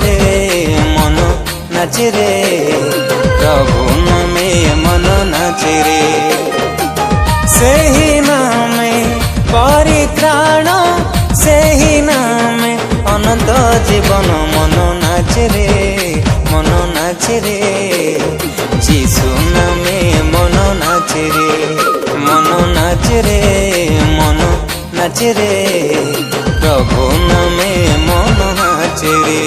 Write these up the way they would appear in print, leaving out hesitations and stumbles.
रे मन नाच रे, प्रभु नामे मन नाच रे। सेही नामे परित्राण, सेही नामे अनंत जीवन, मन नाच रे मन नाच रे। जीसु नामे मन नाच रे, मन नाच रे मन नाच रे, प्रभु नामे मन नाच रे।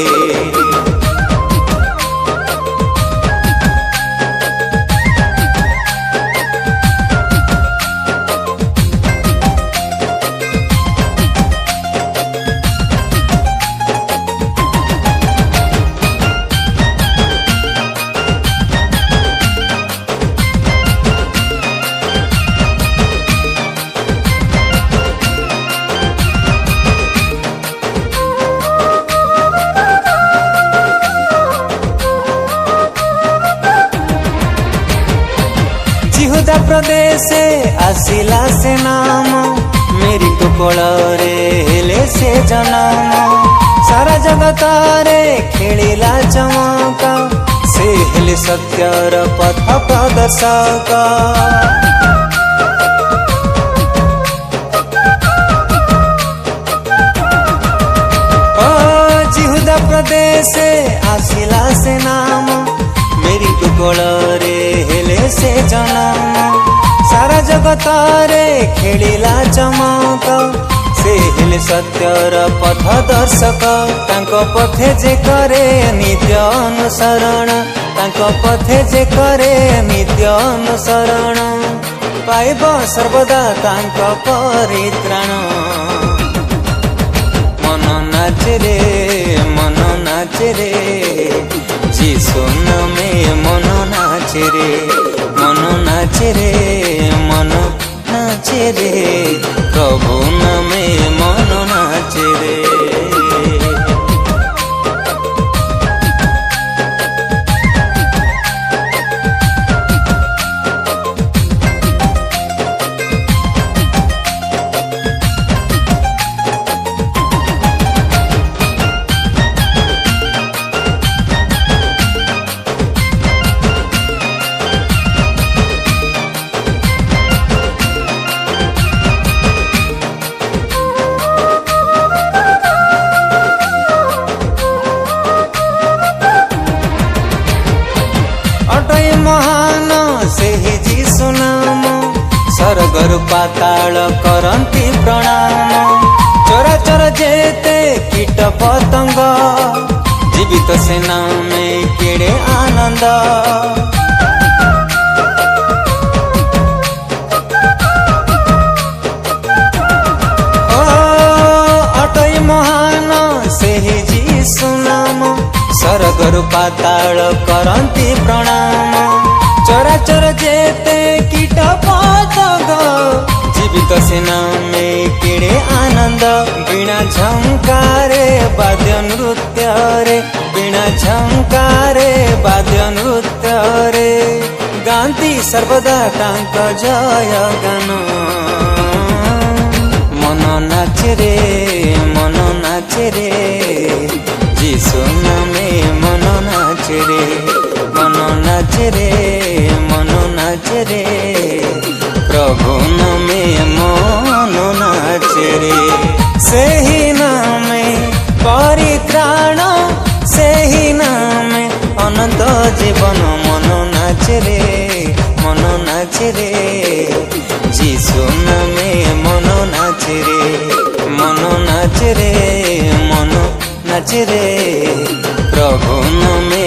जिहुदा प्रदेश आसिला से नाम, मेरी कुकल रे हेले से जन्म। सारा जगत रे खेलिला चमक, से हेले सत्यर पथ प्रदर्शक। जिहुदा प्रदेश आसिला से नाम, मेरी कुकल रे हेले से जन्म। सारा जगत रे खेलिला चमक, से हेले सत्यर पथ दर्शक। तांको पथे जे करे नित्य अनुसरण, तांको पथे जे करे नित्य अनुसरण, पाइब सर्वदा तांको परित्राण। मन नाच रे मन नाच रे, जीसु नामे मन नाच रे, मन नाच रे मन नाच रे, प्रभु नामे मन नाच रे। महान सेही जीसु नाम, स्वर्गर पाताल करंती प्रणाम। चराचर जेते कीट पतंग, जीवित से नामे केड़े आनंद। अटई महान सेही जीसु नाम, स्वर्गर पाताल करंती प्रणाम। चराचर जेते कीट पतंग, जीवित से नामे केड़े आनंद। बिना झंकारे वाद्य नृत्य रे, बिना झंकारे वाद्य नृत्य रे, गांती सर्वदा तांक जय गान। मन नाच रे मन नाच रे, जीसु नामे मन नाच रे, मन नाच रे मन नाच रे, प्रभु नामे मन नाच रे। सेही नामे परित्राण, सेही नामे अनंत जीवन, मन नाच रे मन नाच रे। जीसु नामे मन नाच रे, मन नाच रे मन नाच रे, प्रभु नामे